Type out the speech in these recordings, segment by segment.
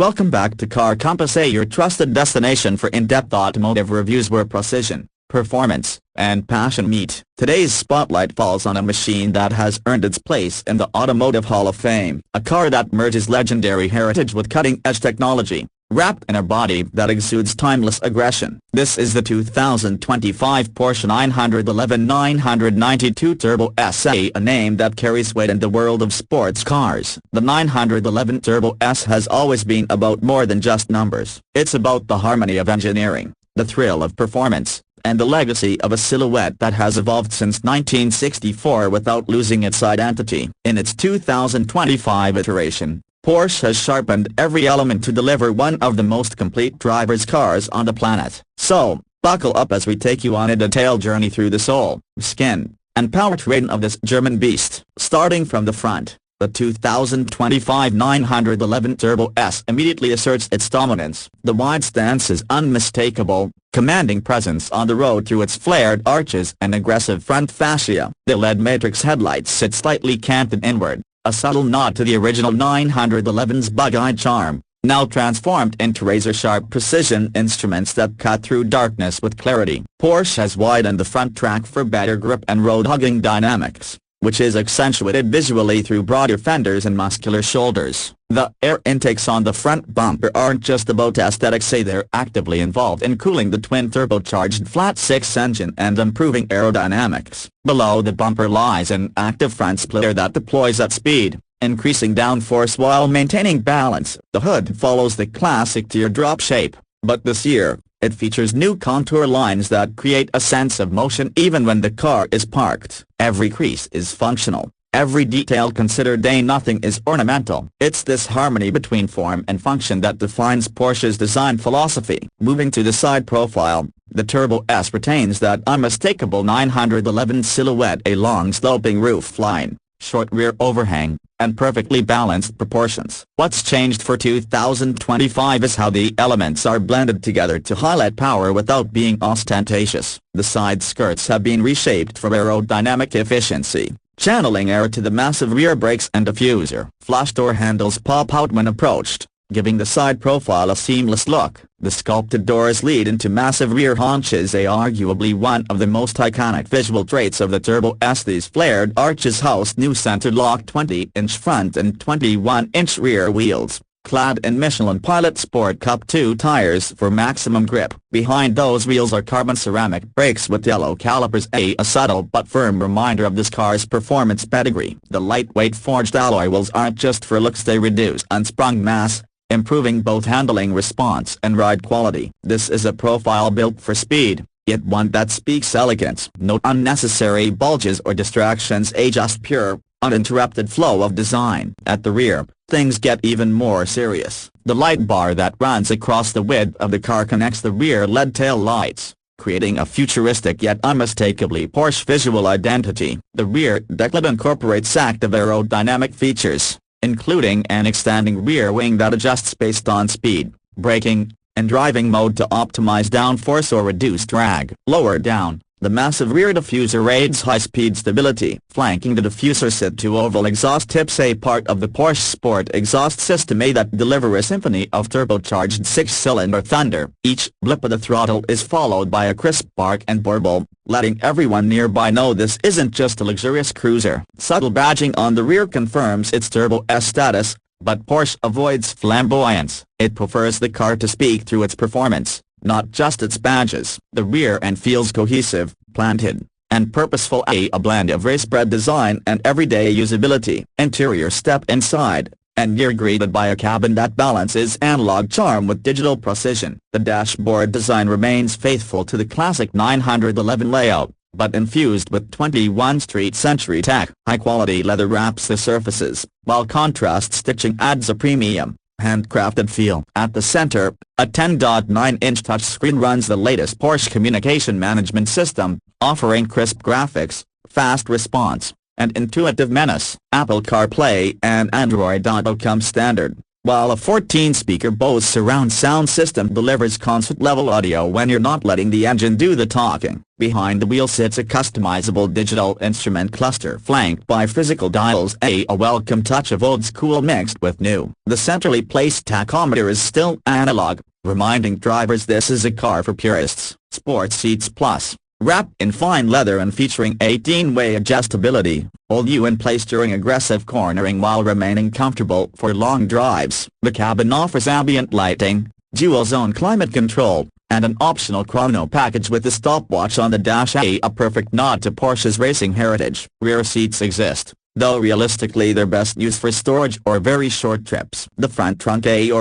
Welcome back to Car Compass, your trusted destination for in-depth automotive reviews where precision, performance, and passion meet. Today's spotlight falls on a machine that has earned its place in the Automotive Hall of Fame. A car that merges legendary heritage with cutting-edge technology, wrapped in a body that exudes timeless aggression. This is the 2025 Porsche 911-992 Turbo S, a name that carries weight in the world of sports cars. The 911 Turbo S has always been about more than just numbers. It's about the harmony of engineering, the thrill of performance, and the legacy of a silhouette that has evolved since 1964 without losing its identity. In its 2025 iteration, Porsche has sharpened every element to deliver one of the most complete driver's cars on the planet. So, buckle up as we take you on a detailed journey through the soul, skin, and powertrain of this German beast. Starting from the front, the 2025 911 Turbo S immediately asserts its dominance. The wide stance is unmistakable, commanding presence on the road through its flared arches and aggressive front fascia. The LED matrix headlights sit slightly canted inward, a subtle nod to the original 911's bug-eyed charm, now transformed into razor-sharp precision instruments that cut through darkness with clarity. Porsche has widened the front track for better grip and road-hugging dynamics, which is accentuated visually through broader fenders and muscular shoulders. The air intakes on the front bumper aren't just about aesthetics, they're actively involved in cooling the twin-turbocharged flat-six engine and improving aerodynamics. Below the bumper lies an active front splitter that deploys at speed, increasing downforce while maintaining balance. The hood follows the classic teardrop shape, but this year, it features new contour lines that create a sense of motion even when the car is parked. Every crease is functional, every detail considered, nothing is ornamental. It's this harmony between form and function that defines Porsche's design philosophy. Moving to the side profile, the Turbo S retains that unmistakable 911 silhouette: a long sloping roof line, short rear overhang, and perfectly balanced proportions. What's changed for 2025 is how the elements are blended together to highlight power without being ostentatious. The side skirts have been reshaped for aerodynamic efficiency, channeling air to the massive rear brakes and diffuser. Flush door handles pop out when approached, giving the side profile a seamless look. The sculpted doors lead into massive rear haunches, arguably one of the most iconic visual traits of the Turbo S. These flared arches house new center-lock 20-inch front and 21-inch rear wheels, clad in Michelin Pilot Sport Cup 2 tires for maximum grip. Behind those wheels are carbon ceramic brakes with yellow calipers, a subtle but firm reminder of this car's performance pedigree. The lightweight forged alloy wheels aren't just for looks, they reduce unsprung mass, improving both handling response and ride quality. This is a profile built for speed, yet one that speaks elegance. No unnecessary bulges or distractions, a just pure, uninterrupted flow of design. At the rear, things get even more serious. The light bar that runs across the width of the car connects the rear LED tail lights, creating a futuristic yet unmistakably Porsche visual identity. The rear decklet incorporates active aerodynamic features, including an extending rear wing that adjusts based on speed, braking, and driving mode to optimize downforce or reduce drag. Lower down, the massive rear diffuser aids high-speed stability. Flanking the diffuser sit two oval exhaust tips, a part of the Porsche Sport exhaust system that deliver a symphony of turbocharged six-cylinder thunder. Each blip of the throttle is followed by a crisp bark and burble, letting everyone nearby know this isn't just a luxurious cruiser. Subtle badging on the rear confirms its Turbo S status, but Porsche avoids flamboyance. It prefers the car to speak through its performance, not just its badges. The rear end feels cohesive, planted, and purposeful, a blend of race-bred design and everyday usability. Interior: step inside, and you're greeted by a cabin that balances analog charm with digital precision. The dashboard design remains faithful to the classic 911 layout, but infused with 21st century tech. High-quality leather wraps the surfaces, while contrast stitching adds a premium, handcrafted feel. At the center, a 10.9-inch touchscreen runs the latest Porsche communication management system, offering crisp graphics, fast response, and intuitive menace. Apple CarPlay and Android Auto come standard, while a 14-speaker Bose surround sound system delivers concert-level audio when you're not letting the engine do the talking. Behind the wheel sits a customizable digital instrument cluster flanked by physical dials, a welcome touch of old-school mixed with new. The centrally placed tachometer is still analog, reminding drivers this is a car for purists. Sports Seats Plus, wrapped in fine leather and featuring 18-way adjustability, hold you in place during aggressive cornering while remaining comfortable for long drives. The cabin offers ambient lighting, dual-zone climate control, and an optional chrono package with a stopwatch on the dash, a perfect nod to Porsche's racing heritage. Rear seats exist, though realistically they're best used for storage or very short trips. The front trunk A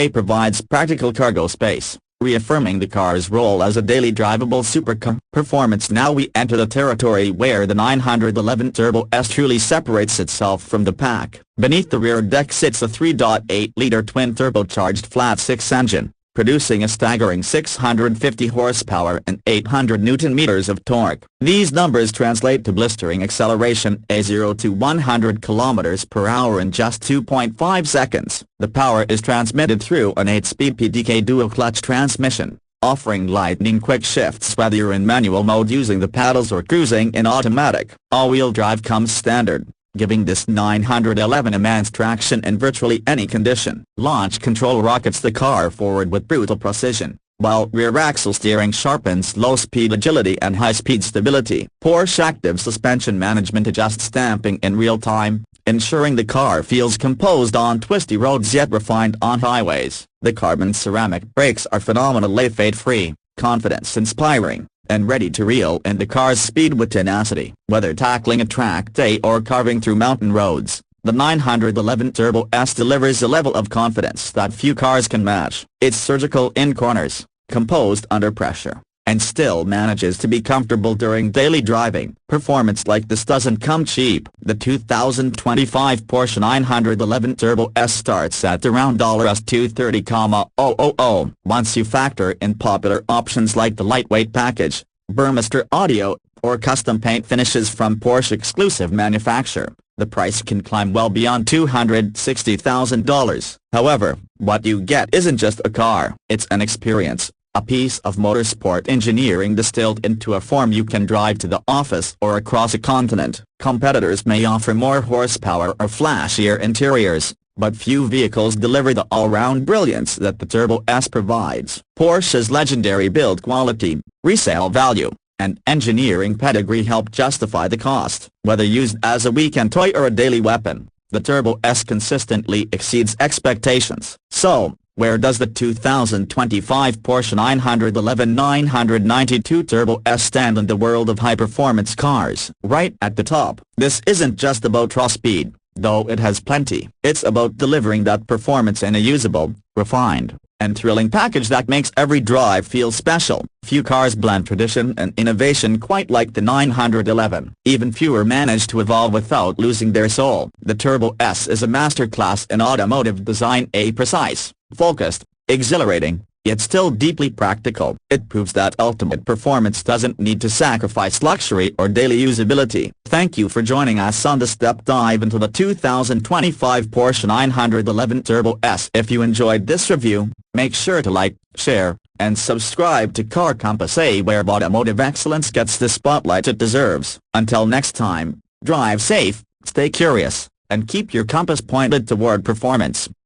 provides practical cargo space, reaffirming the car's role as a daily drivable supercar. Performance. Now we enter the territory where the 911 Turbo S truly separates itself from the pack. Beneath the rear deck sits a 3.8-liter twin-turbocharged flat-six engine, producing a staggering 650 horsepower and 800 newton-meters of torque. These numbers translate to blistering acceleration, a 0 to 100 kilometers per hour in just 2.5 seconds. The power is transmitted through an 8-speed PDK dual-clutch transmission, offering lightning-quick shifts whether you're in manual mode using the paddles or cruising in automatic. All-wheel drive comes standard, giving this 911 immense traction in virtually any condition. Launch control rockets the car forward with brutal precision, while rear axle steering sharpens low-speed agility and high-speed stability. Porsche Active Suspension Management adjusts damping in real time, ensuring the car feels composed on twisty roads yet refined on highways. The carbon ceramic brakes are phenomenally fade-free, confidence-inspiring, and ready to reel in the car's speed with tenacity. Whether tackling a track day or carving through mountain roads, the 911 Turbo S delivers a level of confidence that few cars can match. It's surgical in corners, composed under pressure, and still manages to be comfortable during daily driving. Performance like this doesn't come cheap. The 2025 Porsche 911 Turbo S starts at around $230,000 once you factor in popular options like the lightweight package, Burmester audio, or custom paint finishes from Porsche exclusive manufacturer. The price can climb well beyond $260,000. However, what you get isn't just a car, it's an experience. A piece of motorsport engineering distilled into a form you can drive to the office or across a continent. Competitors may offer more horsepower or flashier interiors, but few vehicles deliver the all-round brilliance that the Turbo S provides. Porsche's legendary build quality, resale value, and engineering pedigree help justify the cost. Whether used as a weekend toy or a daily weapon, the Turbo S consistently exceeds expectations. So, where does the 2025 Porsche 911-992 Turbo S stand in the world of high-performance cars? Right at the top. This isn't just about raw speed, though it has plenty. It's about delivering that performance in a usable, refined, and thrilling package that makes every drive feel special. Few cars blend tradition and innovation quite like the 911. Even fewer manage to evolve without losing their soul. The Turbo S is a masterclass in automotive design, a precise, focused, exhilarating, yet still deeply practical. It proves that ultimate performance doesn't need to sacrifice luxury or daily usability. Thank you for joining us on this deep dive into the 2025 Porsche 911 Turbo S. If you enjoyed this review, make sure to like, share, and subscribe to Car Compass, where automotive excellence gets the spotlight it deserves. Until next time, drive safe, stay curious, and keep your compass pointed toward performance.